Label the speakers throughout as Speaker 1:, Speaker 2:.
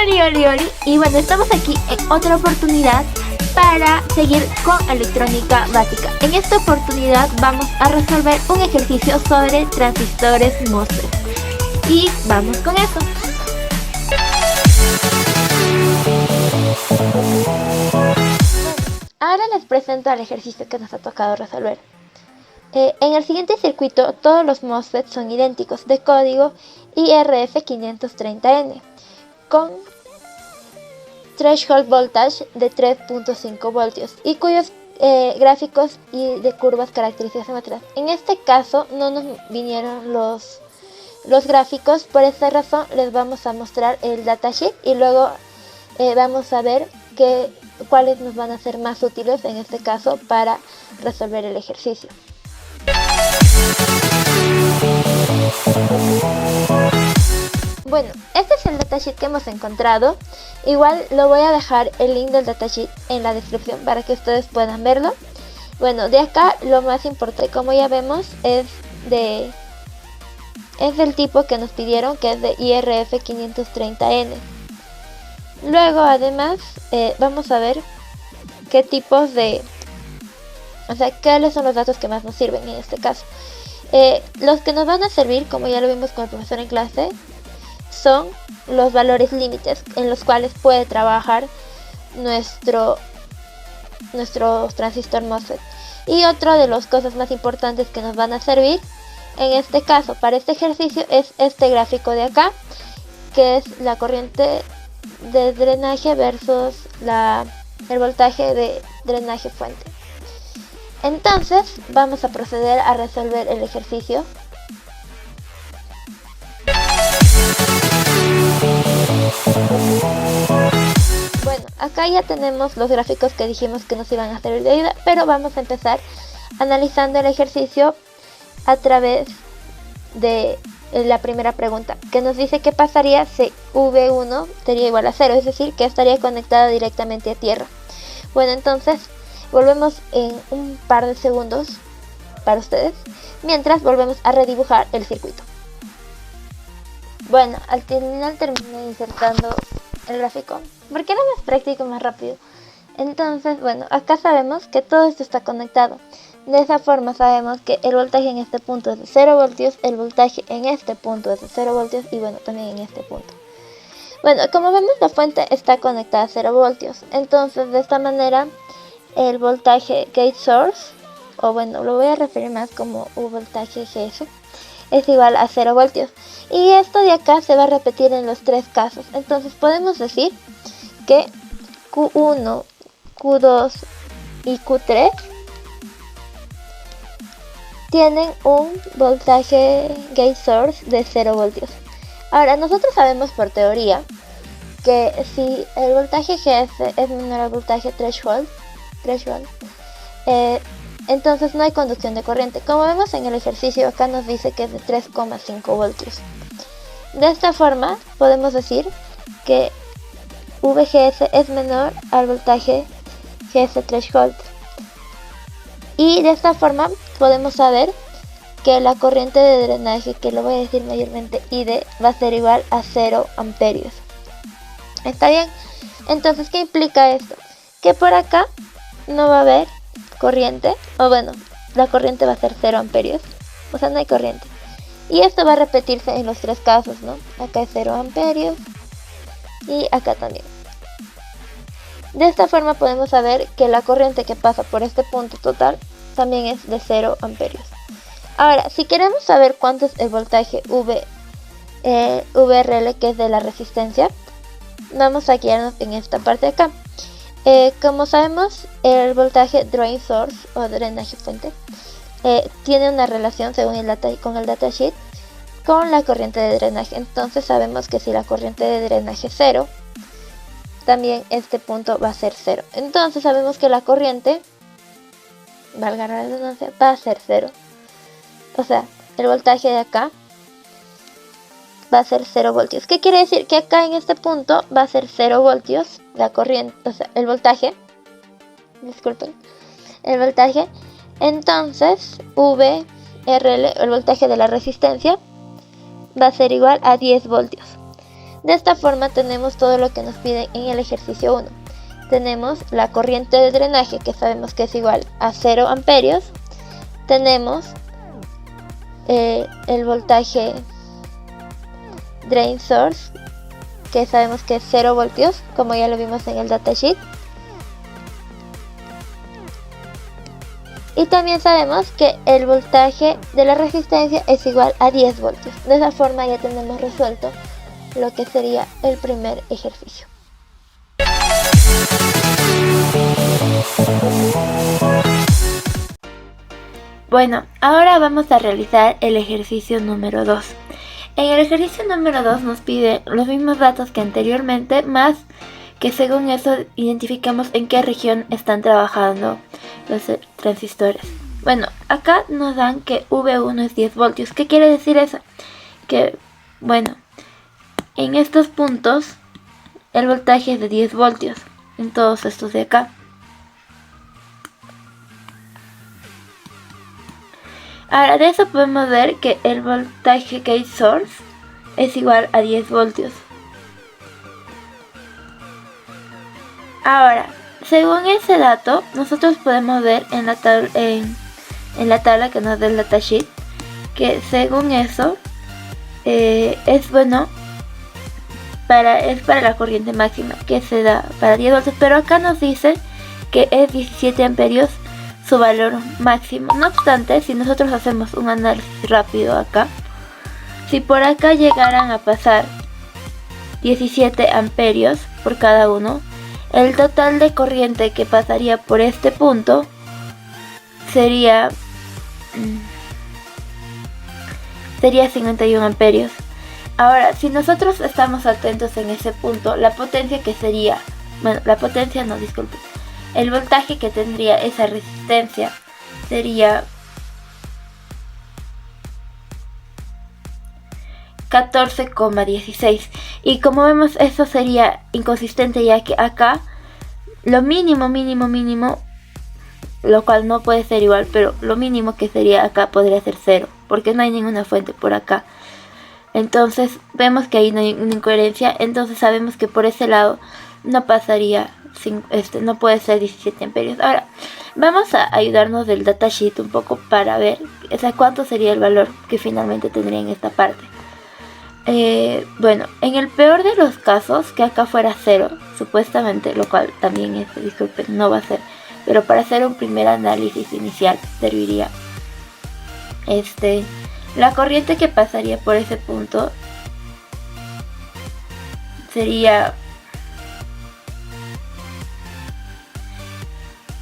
Speaker 1: Oli. Y bueno, estamos aquí en otra oportunidad para seguir con electrónica básica. En esta oportunidad vamos a resolver un ejercicio sobre transistores MOSFET. Y vamos con eso. Ahora les presento el ejercicio que nos ha tocado resolver. En el siguiente circuito todos los MOSFET son idénticos, de código IRF530N, con threshold voltage de 3.5 voltios y cuyos gráficos y de curvas características. En este caso no nos vinieron los gráficos, por esta razón les vamos a mostrar el datasheet y luego vamos a ver cuáles nos van a ser más útiles en este caso para resolver el ejercicio. Bueno, este es el datasheet que hemos encontrado. Igual lo voy a dejar el link del datasheet en la descripción para que ustedes puedan verlo. Bueno, de acá lo más importante, como ya vemos, es del tipo que nos pidieron, que es de IRF530N. Luego además vamos a ver qué tipos de... cuáles son los datos que más nos sirven en este caso. Los que nos van a servir, como ya lo vimos con el profesor en clase, son los valores límites en los cuales puede trabajar nuestro transistor MOSFET. Y otra de las cosas más importantes que nos van a servir en este caso para este ejercicio es este gráfico de acá, que es la corriente de drenaje versus el voltaje de drenaje fuente. Entonces vamos a proceder a resolver el ejercicio. Bueno, acá ya tenemos los gráficos que dijimos que nos iban a servir de ayuda, pero vamos a empezar analizando el ejercicio a través de la primera pregunta, que nos dice qué pasaría si V1 sería igual a 0, es decir, que estaría conectado directamente a tierra. Bueno, entonces volvemos en un par de segundos para ustedes, mientras volvemos a redibujar el circuito. Bueno, al final terminé insertando el gráfico, porque era más práctico y más rápido. Entonces, bueno, acá sabemos que todo esto está conectado. De esa forma sabemos que el voltaje en este punto es de 0 voltios, el voltaje en este punto es de 0 voltios y bueno, también en este punto. Bueno, como vemos, la fuente está conectada a 0 voltios. Entonces, de esta manera, el voltaje gate source, o bueno, lo voy a referir más como un voltaje GS, es igual a 0 voltios. Y esto de acá se va a repetir en los tres casos. Entonces podemos decir que Q1, Q2 y Q3 tienen un voltaje gate source de 0 voltios. Ahora, nosotros sabemos por teoría que si el voltaje GS es menor al voltaje threshold, entonces no hay conducción de corriente. Como vemos en el ejercicio, acá nos dice que es de 3,5 voltios. De esta forma podemos decir que VGS es menor al voltaje GS threshold. Y de esta forma podemos saber que la corriente de drenaje, que lo voy a decir mayormente ID, va a ser igual a 0 amperios. ¿Está bien? Entonces, ¿qué implica esto? Que por acá no va a haber corriente, o bueno, la corriente va a ser 0 amperios, o sea, no hay corriente. Y esto va a repetirse en los tres casos, ¿no? Acá es 0 amperios y acá también. De esta forma podemos saber que la corriente que pasa por este punto total también es de 0 amperios. Ahora, si queremos saber cuánto es el voltaje VRL, que es de la resistencia, vamos a guiarnos en esta parte de acá. Como sabemos, el voltaje drain source o drenaje fuente tiene una relación según con el datasheet con la corriente de drenaje. Entonces sabemos que si la corriente de drenaje es 0, también este punto va a ser 0. Entonces sabemos que la corriente, valga la redundancia, va a ser 0. O sea, el voltaje de acá va a ser 0 voltios. ¿Qué quiere decir? Que acá en este punto va a ser 0 voltios la corriente, o sea, el voltaje. Disculpen. El voltaje. Entonces, VRL, el voltaje de la resistencia, va a ser igual a 10 voltios. De esta forma tenemos todo lo que nos piden en el ejercicio 1. Tenemos la corriente de drenaje, que sabemos que es igual a 0 amperios. Tenemos el voltaje drain source, que sabemos que es 0 voltios, como ya lo vimos en el datasheet. Y también sabemos que el voltaje de la resistencia es igual a 10 voltios. De esa forma ya tenemos resuelto lo que sería el primer ejercicio. Bueno, ahora vamos a realizar el ejercicio número 2. En el ejercicio número 2 nos pide los mismos datos que anteriormente, más que según eso identificamos en qué región están trabajando los transistores. Bueno, acá nos dan que V1 es 10 voltios. ¿Qué quiere decir eso? Que, bueno, en estos puntos el voltaje es de 10 voltios, en todos estos de acá. Ahora de eso podemos ver que el voltaje gate source es igual a 10 voltios. Ahora, según ese dato, nosotros podemos ver en la tabla que nos da el datasheet que según eso es bueno para la corriente máxima, que se da para 10 voltios, pero acá nos dice que es 17 amperios su valor máximo. No obstante, si nosotros hacemos un análisis rápido acá, si por acá llegaran a pasar 17 amperios por cada uno, el total de corriente que pasaría por este punto sería 51 amperios. Ahora, si nosotros estamos atentos en ese punto, la potencia que sería, bueno, la potencia no, disculpe, el voltaje que tendría esa resistencia sería 14,16, y como vemos eso sería inconsistente, ya que acá lo mínimo, lo cual no puede ser igual, pero lo mínimo que sería acá podría ser 0, porque no hay ninguna fuente por acá. Entonces vemos que ahí no hay una incoherencia, entonces sabemos que por ese lado no pasaría, no puede ser 17 amperios. Ahora vamos a ayudarnos del datasheet un poco para ver cuánto sería el valor que finalmente tendría en esta parte. Bueno, en el peor de los casos, que acá fuera 0, supuestamente, lo cual también disculpen, no va a ser, pero para hacer un primer análisis inicial serviría la corriente que pasaría por ese punto sería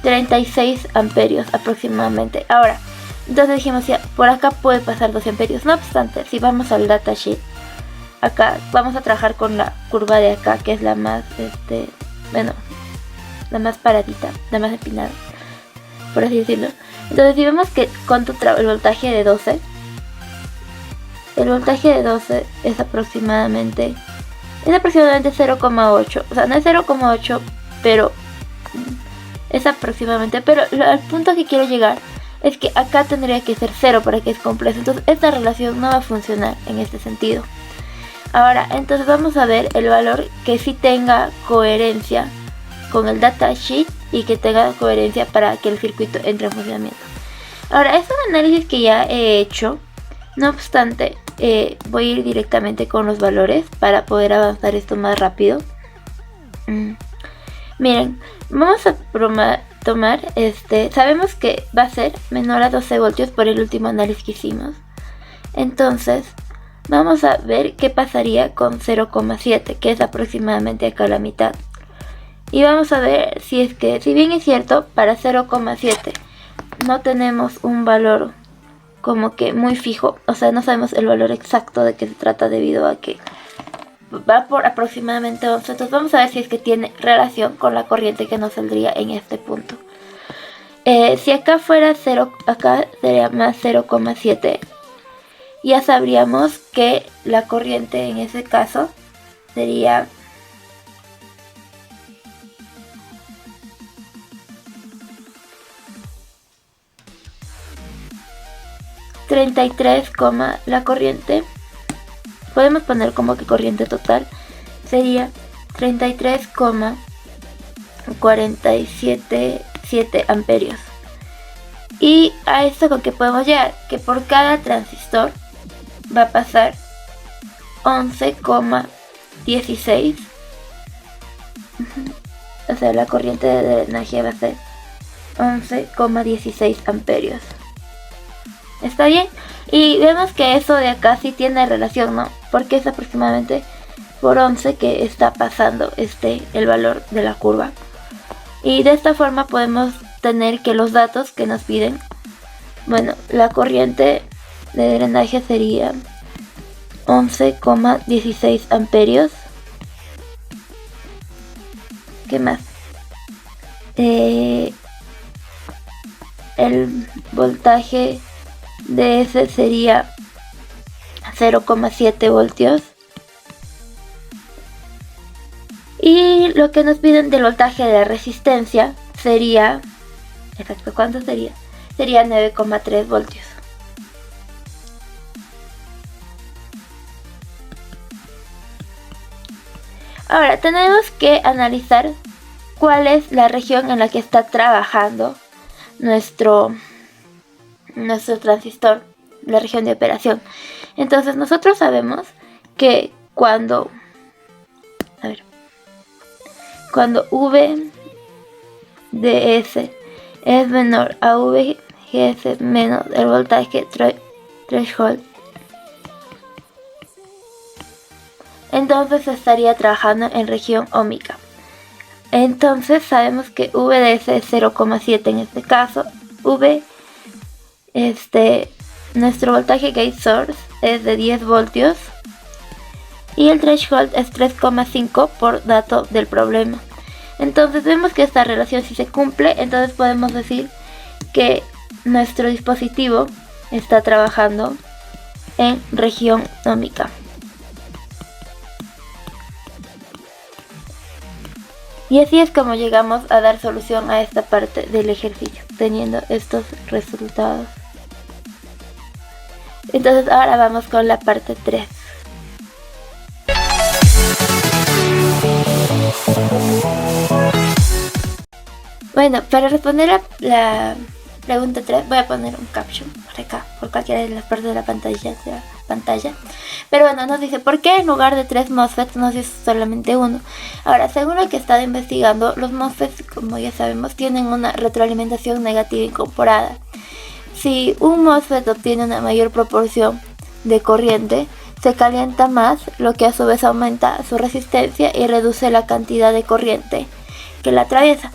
Speaker 1: 36 amperios aproximadamente. Ahora, entonces dijimos, ya, por acá puede pasar 12 amperios. No obstante, si vamos al datasheet, acá vamos a trabajar con la curva de acá, que es la más, la más paradita, la más empinada, por así decirlo. Entonces, si vemos que cuánto el voltaje de 12, el voltaje de 12 es aproximadamente 0,8. O sea, no es 0,8, pero es aproximadamente. Pero al punto que quiero llegar es que acá tendría que ser 0 para que es complejo. Entonces esta relación no va a funcionar en este sentido. Ahora, entonces vamos a ver el valor que sí tenga coherencia con el datasheet y que tenga coherencia para que el circuito entre en funcionamiento. Ahora, es un análisis que ya he hecho. No obstante, voy a ir directamente con los valores para poder avanzar esto más rápido. Miren, vamos a tomar sabemos que va a ser menor a 12 voltios por el último análisis que hicimos. Entonces, vamos a ver qué pasaría con 0,7, que es aproximadamente acá la mitad. Y vamos a ver si bien es cierto, para 0,7 no tenemos un valor como que muy fijo, o sea, no sabemos el valor exacto de qué se trata debido a que va por aproximadamente 11. Entonces vamos a ver si es que tiene relación con la corriente que nos saldría en este punto. Si acá fuera 0, acá sería más 0,7. Ya sabríamos que la corriente en ese caso sería 33, la corriente podemos poner como que corriente total sería 33,477 amperios. Y a esto con que podemos llegar, que por cada transistor va a pasar 11,16. O sea, la corriente de energía va a ser 11,16 amperios. ¿Está bien? Y vemos que eso de acá sí tiene relación, ¿no? Porque es aproximadamente por 11 que está pasando el valor de la curva. Y de esta forma podemos tener que los datos que nos piden, bueno, la corriente de drenaje sería 11,16 amperios. ¿Qué más? El voltaje de ese sería 0,7 voltios. Y lo que nos piden del voltaje de resistencia sería, exacto, ¿cuánto sería? Sería 9,3 voltios. Ahora tenemos que analizar cuál es la región en la que está trabajando nuestro transistor, la región de operación. Entonces nosotros sabemos que cuando VDS es menor a VGS menos el voltaje threshold, entonces estaría trabajando en región óhmica. Entonces sabemos que VDS es 0,7 en este caso. Nuestro voltaje gate source es de 10 voltios y el threshold es 3,5 por dato del problema. Entonces vemos que esta relación sí se cumple, entonces podemos decir que nuestro dispositivo está trabajando en región óhmica. Y así es como llegamos a dar solución a esta parte del ejercicio, teniendo estos resultados. Entonces ahora vamos con la parte 3. Bueno, para responder a la pregunta 3 voy a poner un caption por acá, por cualquiera de las partes de la pantalla. Pero bueno, nos dice, ¿por qué en lugar de 3 MOSFETs nos dice solamente uno? Ahora, según lo que he estado investigando, los MOSFETs, como ya sabemos, tienen una retroalimentación negativa incorporada. Si un MOSFET obtiene una mayor proporción de corriente, se calienta más, lo que a su vez aumenta su resistencia y reduce la cantidad de corriente que la atraviesa.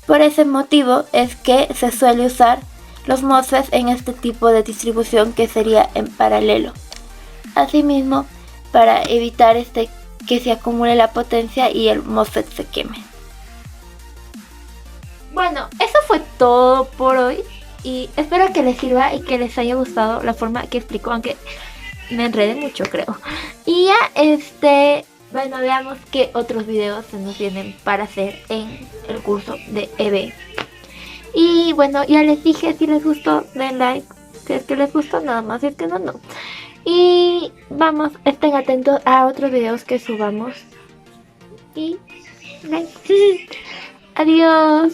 Speaker 1: Por ese motivo es que se suele usar los MOSFETs en este tipo de distribución que sería en paralelo. Asimismo, para evitar que se acumule la potencia y el MOSFET se queme. Bueno, eso fue todo por hoy y espero que les sirva y que les haya gustado la forma que explico, aunque me enredé mucho, creo. Y ya, bueno, veamos qué otros videos se nos vienen para hacer en el curso de EB. Y bueno, ya les dije, si les gustó, den like. Si es que les gustó, nada más, si es que no, no. Y vamos, estén atentos a otros videos que subamos. Y like. Adiós.